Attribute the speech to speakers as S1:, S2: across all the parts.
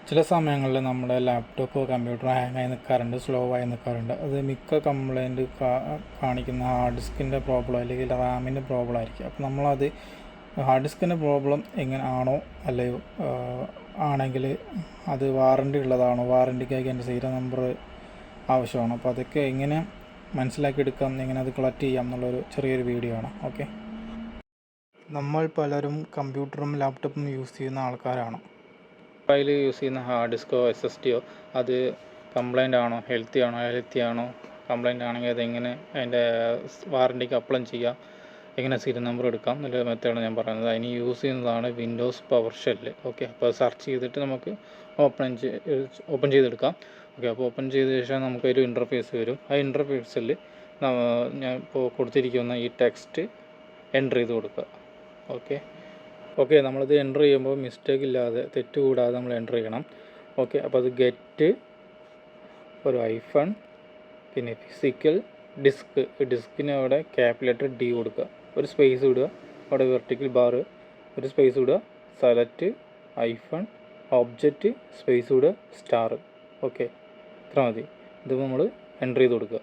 S1: ചില സമയങ്ങളിൽ നമ്മുടെ ലാപ്ടോപ്പ് കമ്പ്യൂട്ടർ ഹാങ് ആയി നിൽക്കാറുണ്ട്, സ്ലോ ആയി നിൽക്കാറുണ്ട്. അത് മിക്ക കംപ്ലൈൻറ്റ് കാണിക്കുന്ന ഹാർഡ് ഡിസ്കിൻ്റെ പ്രോബ്ലം അല്ലെങ്കിൽ റാമിൻ്റെ പ്രോബ്ലം ആയിരിക്കും. അപ്പോൾ നമ്മളത് ഹാർഡ് ഡിസ്കിൻ്റെ പ്രോബ്ലം എങ്ങനെ ആണോ അല്ലയോ, ആണെങ്കിൽ അത് വാറണ്ടി ഉള്ളതാണോ, വാറണ്ടിക്കായി എൻ്റെ സീരിയൽ നമ്പർ ആവശ്യമാണ്. അപ്പോൾ അതൊക്കെ എങ്ങനെ മനസ്സിലാക്കിയെടുക്കാം, എങ്ങനെ അത് കളക്ട് ചെയ്യാം എന്നുള്ളൊരു ചെറിയൊരു വീഡിയോ ആണ്. ഓക്കെ, നമ്മൾ പലരും കമ്പ്യൂട്ടറും ലാപ്ടോപ്പും യൂസ് ചെയ്യുന്ന ആൾക്കാരാണ്. മൊബൈൽ യൂസ് ചെയ്യുന്ന ഹാർഡ് ഡിസ്കോ SSDയോ അത് കംപ്ലൈൻ്റ് ആണോ, ഹെൽത്തി ആണോ, കംപ്ലൈൻ്റ് ആണെങ്കിൽ അതെങ്ങനെ അതിൻ്റെ വാറണ്ടിക്ക് അപ്ലൈ ചെയ്യാം, എങ്ങനെ സീരിയൽ നമ്പർ എടുക്കാം എന്നുള്ള മെത്തേഡാണ് ഞാൻ പറയുന്നത്. അതിന് യൂസ് ചെയ്യുന്നതാണ് വിൻഡോസ് പവർ ഷെല്ല്. ഓക്കെ, അപ്പോൾ സെർച്ച് ചെയ്തിട്ട് നമുക്ക് ഓപ്പൺ ചെയ്തെടുക്കാം. ഓക്കെ, അപ്പോൾ ഓപ്പൺ ചെയ്ത ശേഷം നമുക്കൊരു ഇൻ്റർഫേസ് വരും. ആ ഇൻ്റർഫേസിൽ ഞാൻ ഇപ്പോൾ കൊടുത്തിരിക്കുന്ന ഈ ടെക്സ്റ്റ് എൻ്റർ ചെയ്ത് കൊടുക്കുക. ഓക്കെ, നമ്മളിത് എൻ്റർ ചെയ്യുമ്പോൾ മിസ്റ്റേക്ക് ഇല്ലാതെ, തെറ്റ് കൂടാതെ നമ്മൾ എൻ്റർ ചെയ്യണം. ഓക്കെ, അപ്പോൾ അത് ഗെറ്റ് ഒരു ഐഫൺ, പിന്നെ ഫിസിക്കൽ ഡിസ്കിന് അവിടെ ക്യാപിറ്റൽ D കൊടുക്കുക, ഒരു സ്പേസ് വിടുക, അവിടെ വെർട്ടിക്കൽ ബാർ, ഒരു സ്പേസ് വിടുക, സെലക്ട് ഐഫൺ ഒബ്ജക്റ്റ് സ്പേസ് വിടുക, സ്റ്റാർ. ഓക്കെ, ഇത്ര മതി. ഇത് നമ്മൾ എൻ്റർ ചെയ്ത് കൊടുക്കുക.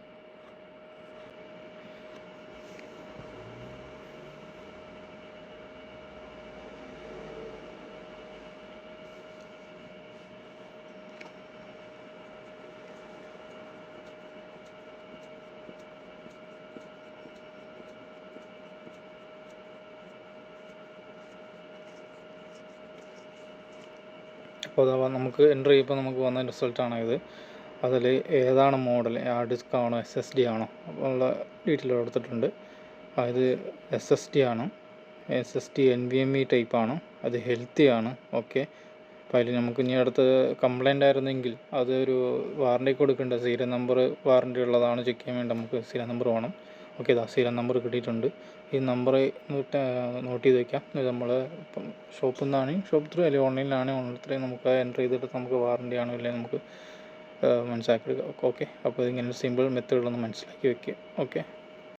S1: അപ്പോൾ അഥവാ നമുക്ക് എൻ്റർ ചെയ്യുമ്പോൾ നമുക്ക് വന്ന റിസൾട്ടാണ് ഇത്. അതിൽ ഏതാണ് മോഡൽ, ഹാർഡ് ഡിസ്ക് ആണോ SSD ആണോ ഉള്ള ഡീറ്റെയിൽ കൊടുത്തിട്ടുണ്ട്. അത് SSD ആണ്, SSD NVMe ടൈപ്പ് ആണ്, അത് ഹെൽത്തി ആണ്. ഓക്കെ, അപ്പോൾ അതിൽ നമുക്ക് ഇനി അടുത്ത് കംപ്ലൈൻ്റ് ആയിരുന്നെങ്കിൽ അതൊരു വാറണ്ടി കൊടുക്കേണ്ട സീരിയൽ നമ്പർ വാറണ്ടി ഉള്ളതാണ് ചെക്ക് ചെയ്യാൻ വേണ്ടി നമുക്ക് സീരിയൽ നമ്പർ വേണം. ഓക്കെ, ഇതാ സീരിയൽ നമ്പർ കിട്ടിയിട്ടുണ്ട്. ഈ നമ്പർ നോട്ട് ചെയ്ത് വയ്ക്കാം. ഇത് നമ്മൾ ഇപ്പം ഷോപ്പിൽ നിന്നാണെങ്കിൽ ഷോപ്പ് ത്രൂ, അല്ലെങ്കിൽ ഓൺലൈനിലാണെങ്കിൽ ഓൺലൈൻ ത്രൂ നമുക്ക് എൻ്റർ ചെയ്തിട്ട് നമുക്ക് വാറണ്ടി ആണോ ഇല്ലെങ്കിൽ നമുക്ക് മനസ്സിലാക്കി എടുക്കാം. ഓക്കെ, അപ്പോൾ ഇങ്ങനെ സിമ്പിൾ മെത്തേഡുകളൊന്ന് മനസ്സിലാക്കി വയ്ക്കുക. ഓക്കെ.